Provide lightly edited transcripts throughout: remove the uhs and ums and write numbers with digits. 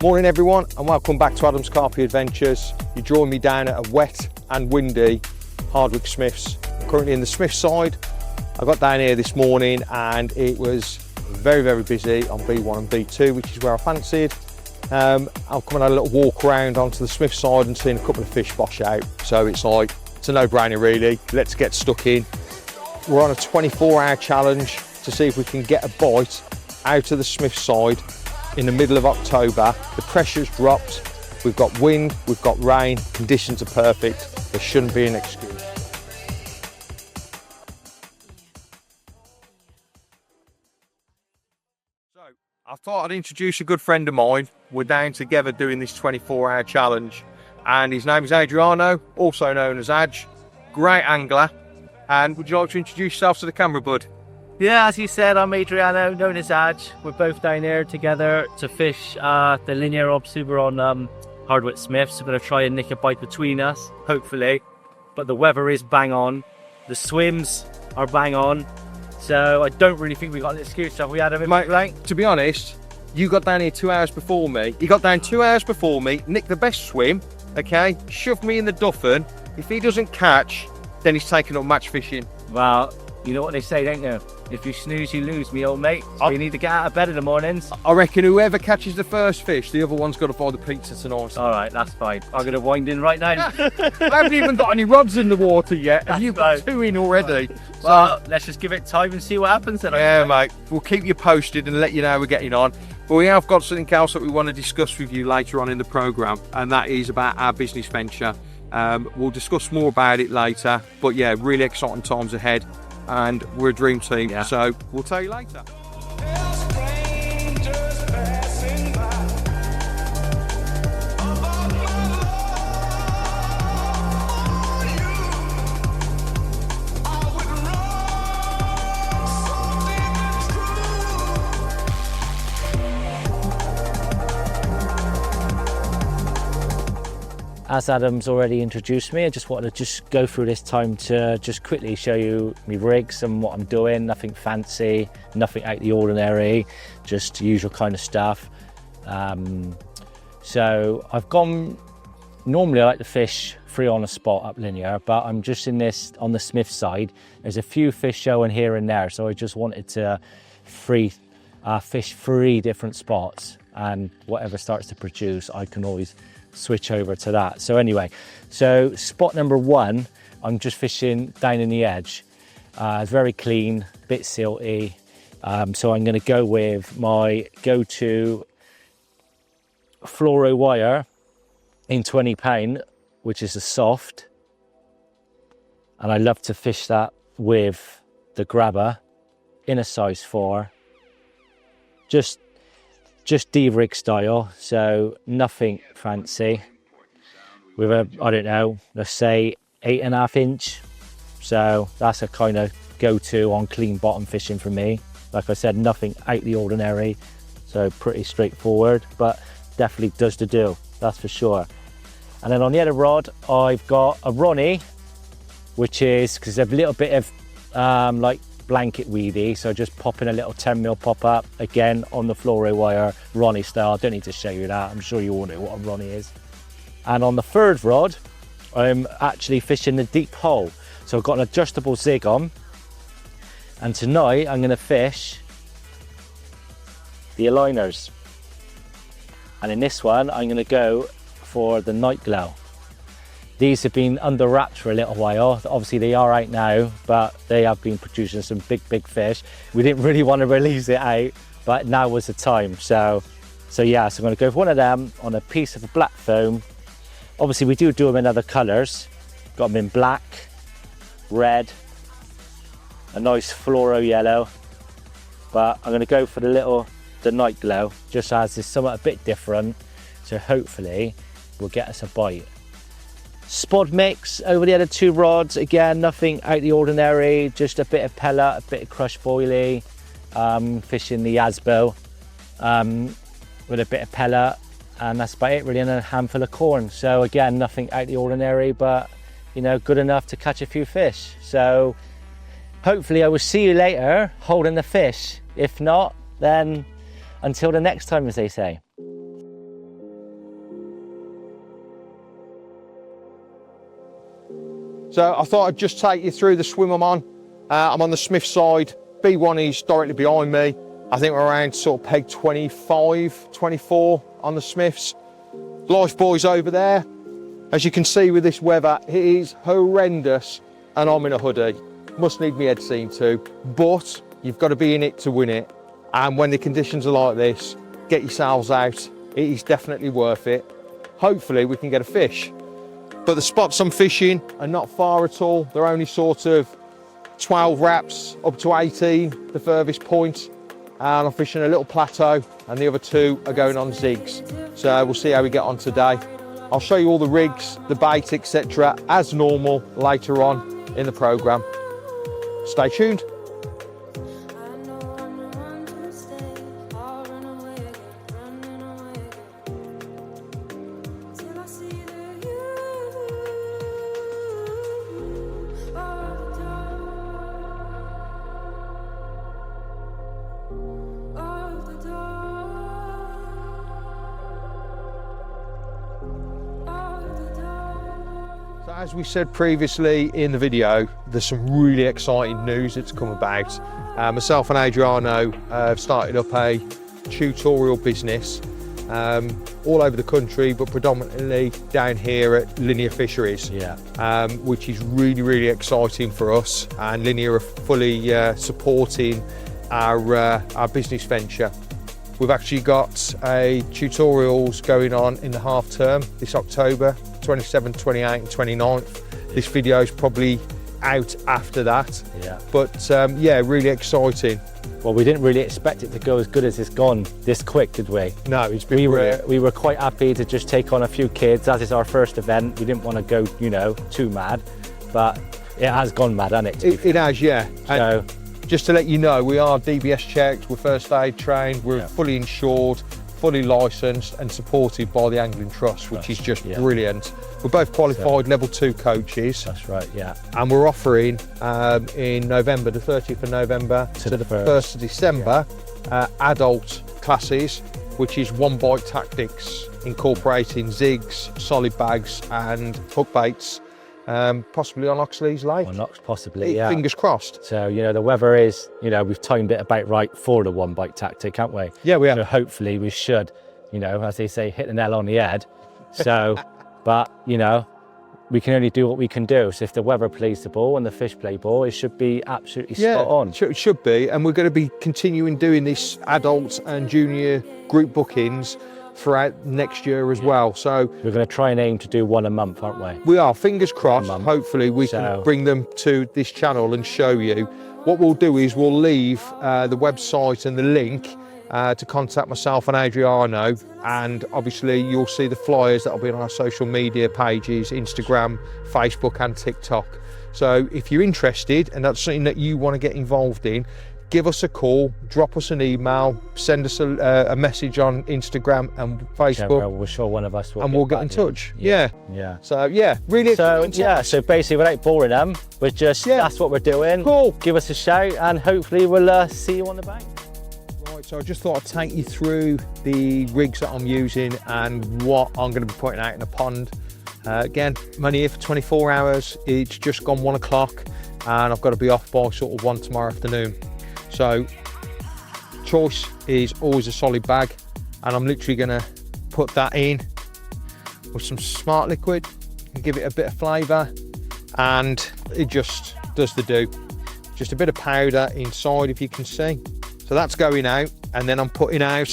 Morning everyone, and welcome back to Adam's Carpy Adventures. You join me down at a wet and windy Hardwick Smiths. I'm currently in the Smith side. I got down here this morning and it was very, very busy on B1 and B2, which is where I fancied. I'm coming on a little walk around onto the Smith side and seeing a couple of fish wash out. So it's like, it's a no-brainer really. Let's get stuck in. We're on a 24-hour challenge to see if we can get a bite out of the Smith side in the middle of October. The pressure's dropped, we've got wind, we've got rain, conditions are perfect. There shouldn't be an excuse. So I thought I'd introduce a good friend of mine. We're down together doing this 24-hour challenge, and his name is Adriano, also known as Adj. Great angler. And would you like to introduce yourself to the camera, bud? Yeah, as you said, I'm Adriano, known as Adj. We're both down here together to fish the Linear Fisheries on Hardwick Smiths. We're going to try and nick a bite between us, hopefully. But the weather is bang on. The swims are bang on. So I don't really think we got an excuse. Have we had a bit, mate? To be honest, you got down here 2 hours before me. You got down 2 hours before me, nicked the best swim, okay? Shoved me in the duffin. If he doesn't catch, then he's taking up match fishing. Well, you know what they say, don't you? If you snooze, you lose, me old mate. So you need to get out of bed in the mornings. I reckon whoever catches the first fish, the other one's got to buy the pizza tonight. All right, that's fine. I'm going to wind in right now. I haven't even got any rods in the water yet. Have you got two in already? Well, let's just give it time and see what happens then. Yeah, mate. We'll keep you posted and let you know how we're getting on. But we have got something else that we want to discuss with you later on in the programme, and that is about our business venture. We'll discuss more about it later. But yeah, really exciting times ahead. And we're a dream team, so we'll tell you later. As Adam's already introduced me, I just wanted to just go through this time to just quickly show you my rigs and what I'm doing. Nothing fancy, nothing out of the ordinary, just usual kind of stuff. So I've gone, normally I like to fish free on a spot up Linear, but I'm just in this, on the Smith side, there's a few fish showing here and there, so I just wanted to fish 3 different spots, and whatever starts to produce, I can always switch over to that. So anyway, so spot number 1, I'm just fishing down in the edge. It's very clean, bit silty. So I'm going to go with my go-to fluoro wire in 20 pound, which is a soft. And I love to fish that with the grabber in a size 4. Just D-rig style, so nothing fancy. With a, I don't know, let's say 8.5 inch. So that's a kind of go-to on clean bottom fishing for me. Like I said, nothing out of the ordinary, so pretty straightforward, but definitely does the do, that's for sure. And then on the other rod, I've got a Ronnie, which is, because there's a little bit of like blanket weedy, so just popping a little 10mm pop up again on the fluoro wire, Ronnie style. I don't need to show you that, I'm sure you all know what a Ronnie is. And on the 3rd rod, I'm actually fishing the deep hole, so I've got an adjustable zig on, and tonight I'm going to fish the aligners, and in this one I'm going to go for the night glow. These have been under wraps for a little while. Obviously they are out now, but they have been producing some big fish. We didn't really want to release it out, but now was the time. So yeah, so I'm going to go for one of them on a piece of black foam. Obviously we do them in other colours. Got them in black, red, a nice fluoro yellow, but I'm going to go for the night glow, just as it's somewhat a bit different, so hopefully will get us a bite. Spod mix over the other 2 rods, again nothing out of the ordinary, just a bit of pellet, a bit of crushed boilie, fishing the Asbo with a bit of pellet, and that's about it really, and a handful of corn. So again, nothing out of the ordinary, but you know, good enough to catch a few fish. So hopefully I will see you later holding the fish. If not, then until the next time, as they say. So I thought I'd just take you through the swim I'm on. I'm on the Smith side. B1 is directly behind me. I think we're around sort of peg 25, 24 on the Smiths. Life buoy's over there. As you can see with this weather, it is horrendous and I'm in a hoodie. Must need my head seen to, but you've got to be in it to win it. And when the conditions are like this, get yourselves out. It is definitely worth it. Hopefully we can get a fish. But the spots I'm fishing are not far at all. They're only sort of 12 wraps up to 18, the furthest point. And I'm fishing a little plateau and the other 2 are going on zigs. So we'll see how we get on today. I'll show you all the rigs, the bait, etc. as normal later on in the programme. Stay tuned. As we said previously in the video, there's some really exciting news that's come about. Myself and Adriano have started up a tutorial business all over the country, but predominantly down here at Linear Fisheries, which is really, really exciting for us. And Linear are fully supporting our business venture. We've actually got a tutorials going on in the half term this October, 27th, 28th and 29th. This video is probably out after that. But yeah, really exciting. Well, we didn't really expect it to go as good as it's gone this quick, did we? No, it's been brilliant. We were quite happy to just take on a few kids, as it's our first event. We didn't want to go, you know, too mad, but it has gone mad, hasn't it? It has, yeah. So, just to let you know, we are DBS checked, we're first aid trained, we're fully insured, fully licensed and supported by the Angling Trust, which is just brilliant. We're both qualified level 2 coaches. That's right, yeah. And we're offering in November, the 30th of November to the 1st of December, adult classes, which is one bite tactics, incorporating zigs, solid bags and hook baits, possibly on Oxley's Lake. On Ox, possibly, yeah. Fingers crossed. So, you know, the weather is, you know, we've timed it about right for the one bite tactic, haven't we? Yeah, we have. So hopefully we should, you know, as they say, hit the nail on the head. So, but, you know, we can only do what we can do. So if the weather plays the ball and the fish play ball, it should be absolutely spot on. It should be. And we're going to be continuing doing this adult and junior group bookings throughout next year as well. So we're going to try and aim to do one a month, aren't we? We are, fingers crossed. Hopefully we can bring them to this channel and show you. What we'll do is we'll leave the website and the link to contact myself and Adriano, and obviously you'll see the flyers that'll be on our social media pages, Instagram, Facebook and TikTok. So if you're interested and that's something that you want to get involved in, give us a call, drop us an email, send us a message on Instagram and Facebook. Yeah, we're sure one of us will. And we'll get in touch. Yeah. So yeah, really. So basically, without boring them, we're just that's what we're doing. Cool. Give us a shout, and hopefully we'll see you on the bank. Right. So I just thought I'd take you through the rigs that I'm using and what I'm going to be putting out in the pond. Again, I'm only here for 24 hours. It's just gone 1 o'clock, and I've got to be off by sort of 1 tomorrow afternoon. So choice is always a solid bag, and I'm literally going to put that in with some smart liquid and give it a bit of flavour, and it just does the do. Just a bit of powder inside, if you can see. So that's going out, and then I'm putting out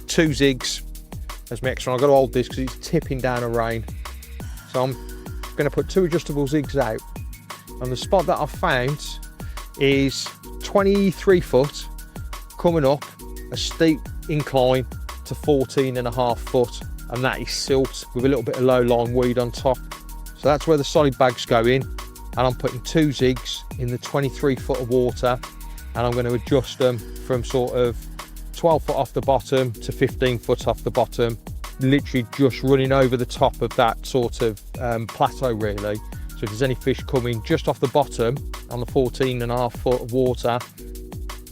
2 zigs as my extra. I've got to hold this because it's tipping down a rain. So I'm going to put 2 adjustable zigs out, and the spot that I've found is 23 foot coming up a steep incline to 14.5 foot, and that is silt with a little bit of low lying weed on top. So that's where the solid bag's going, and I'm putting 2 zigs in the 23 foot of water, and I'm going to adjust them from sort of 12 foot off the bottom to 15 foot off the bottom, literally just running over the top of that sort of plateau really. So if there's any fish coming just off the bottom on the 14.5 foot of water,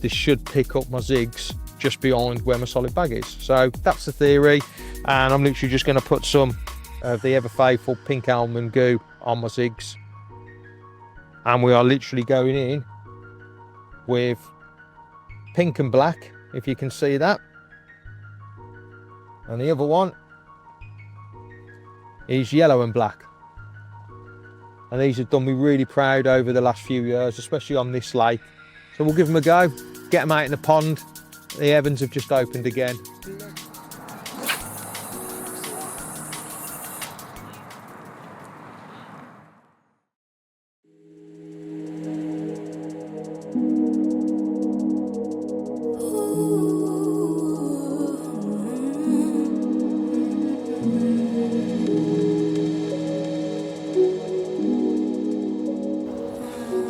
this should pick up my zigs just behind where my solid bag is. So that's the theory, and I'm literally just going to put some of the ever faithful pink almond goo on my zigs, And we are literally going in with pink and black, if you can see that. And the other one is yellow and black. And these have done me really proud over the last few years, especially on this lake. So we'll give them a go, get them out in the pond. The heavens have just opened again.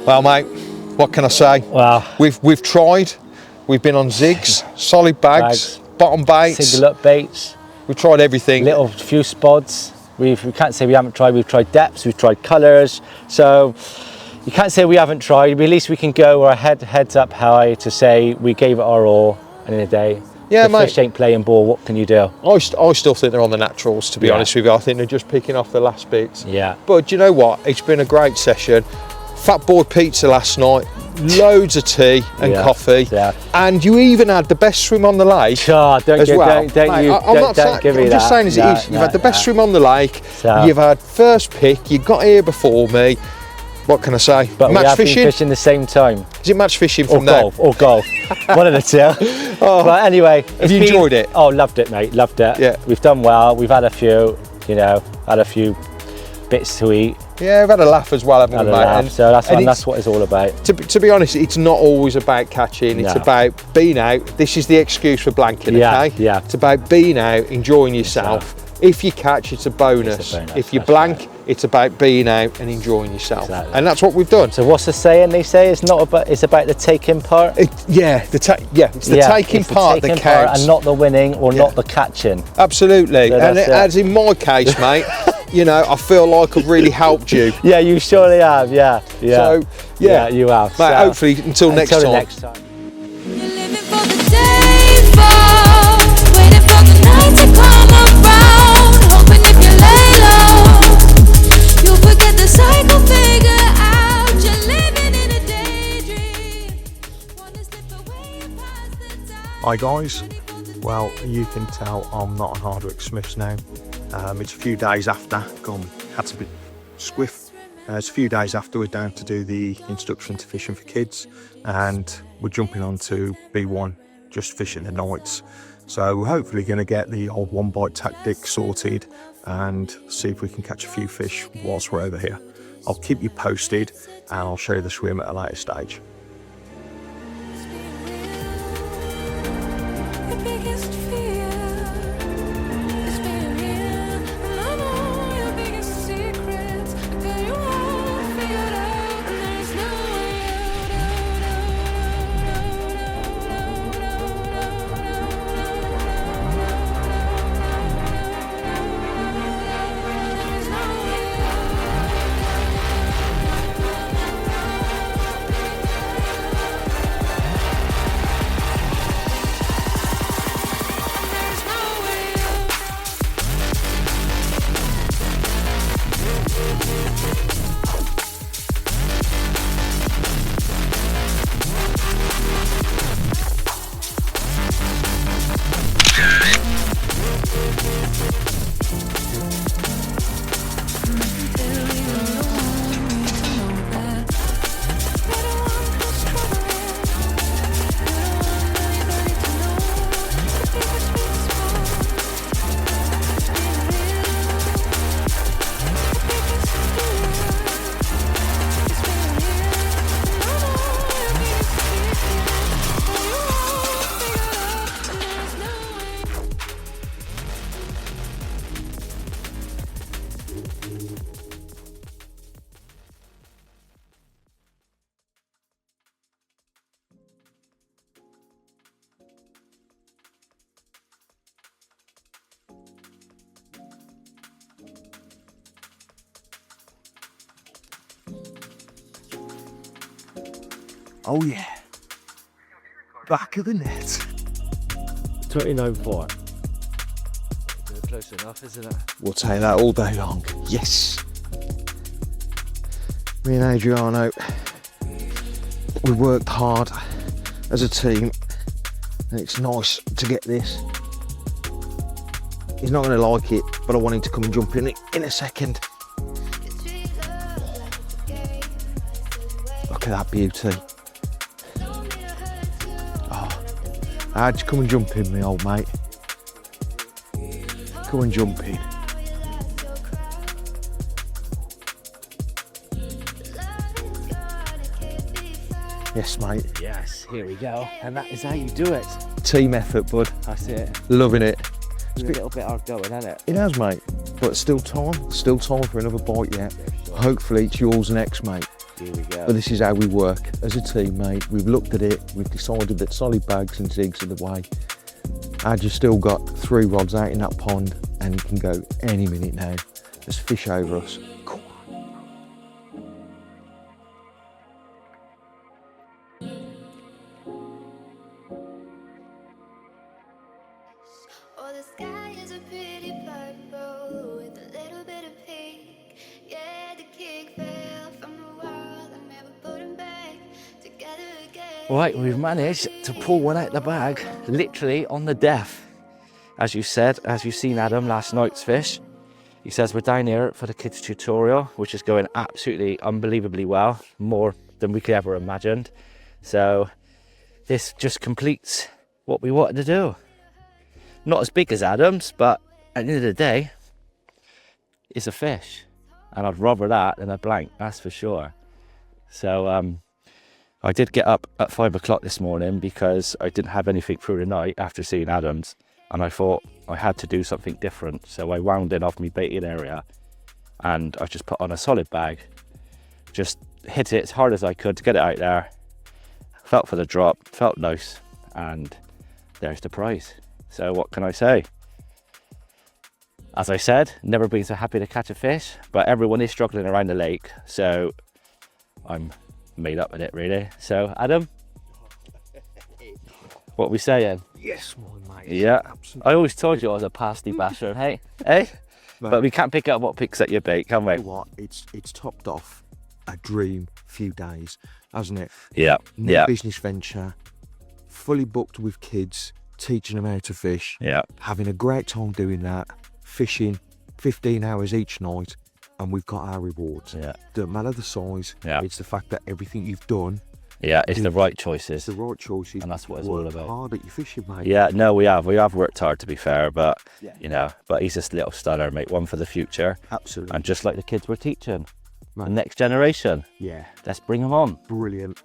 Well, mate, what can I say? Wow. We've tried. We've been on zigs, solid bags, bottom baits. Single up baits. We've tried everything. Little few spods. We can't say we haven't tried. We've tried depths, we've tried colours. So you can't say we haven't tried, but at least we can go our heads up high to say we gave it our all. And in a day, yeah, the mate, fish ain't playing ball. What can you do? I still think they're on the naturals, to be honest with you. I think they're just picking off the last bits. Yeah. But do you know what? It's been a great session. Fat board pizza last night, loads of tea and coffee, and you even had the best swim on the lake. Oh, don't as give, well. don't Mate, you, I'm not don't give me I'm that. just saying as it is. You've had the best swim on the lake. So. You've had first pick. You got here before me. What can I say? But match we have fishing. Been fishing the same time. Is it match fishing from there? Or golf. One of the two. Oh, but anyway, have you enjoyed it? Oh, loved it, mate. Loved it. Yeah. We've done well. We've had a few, had a few bits to eat. Yeah, we've had a laugh as well, haven't we, mate? And so that's what it's all about. To be honest, it's not always about catching. It's about being out. This is the excuse for blanking, okay? Yeah. It's about being out, enjoying yourself. If you catch, it's a bonus. If you blank, it's about being out and enjoying yourself. Exactly. And that's what we've done. So what's the saying they say? It's about the taking part? It's the taking part that counts. And not the winning or not the catching. Absolutely. So and as in my case, mate, I feel like I've really helped you. Yeah, you surely have, yeah. So, yeah you have. Mate, so, hopefully until next time. Next time. You're living for the day fall, waiting for the night to come around, hoping if you lay low, you'll forget the cycle, figure out you're living in a daydream. Wanna slip away past the time. Hi guys, well you can tell I'm not on Hardwick Smiths now. It's a few days after, had to be swift. It's a few days after we're down to do the introduction to fishing for kids, and we're jumping on to B1, just fishing the nights. So we're hopefully going to get the old one bite tactic sorted and see if we can catch a few fish whilst we're over here. I'll keep you posted and I'll show you the swim at a later stage. Oh yeah, back of the net. 29.4. Close enough, isn't it? We'll take that all day long. Yes. Me and Adriano, we worked hard as a team, and it's nice to get this. He's not going to like it, but I want him to come and jump in it in a second. Look at that beauty. Oh, I'd come and jump in, me old mate. Come and jump in. Yes, mate. Yes, here we go. And that is how you do it. Team effort, bud. That's it. Loving it. It's a little bit hard going, isn't it? It has, mate. But still time. Still time for another bite yet. Hopefully it's yours next, mate. Here we go. But this is how we work as a team, mate. We've looked at it. We've decided that solid bags and jigs are the way. Adja's still got 3 rods out in that pond, and he can go any minute now. There's fish over us. Oh, the sky is a pretty purple with a little bit of pink. Yeah, the kick fell from the wall. I'm never putting back together again. Right, we've managed to pull one out the bag, literally on the death. As you said, as you've seen Adam, last night's fish. He says we're down here for the kids tutorial, which is going absolutely unbelievably well, more than we could ever imagined. So this just completes what we wanted to do. Not as big as Adam's, but at the end of the day, it's a fish. And I'd rather that than a blank, that's for sure. So I did get up at 5 o'clock this morning because I didn't have anything through the night after seeing Adam's. And I thought I had to do something different. So I wound in off my baiting area and I just put on a solid bag. Just hit it as hard as I could to get it out there. Felt for the drop, felt nice, and there's the prize. So what can I say? As I said, never been so happy to catch a fish, but everyone is struggling around the lake, so I'm made up with it really. So Adam, what are we saying? Yes, my mate. Yeah, Absolutely. I always told you I was a pasty bastard, hey? Hey? But we can't pick up what picks at your bait, can we? You know what? It's topped off a dream few days, hasn't it? Yeah, New yeah, business venture, fully booked with kids, teaching them how to fish, yeah. having a great time doing that, fishing 15 hours each night, and we've got our rewards. Yeah. Don't matter the size, Yeah. it's the fact that everything you've done, Yeah, it's the right it's choices. the right choices. And that's what it's Work all about. hard at your fishing, mate. Yeah, no, we have worked hard to be fair, but Yeah. you know, but he's just a little stunner, mate, one for the future. Absolutely. And just like the kids we're teaching, the Mate. next generation, Yeah, let's bring them on. brilliant.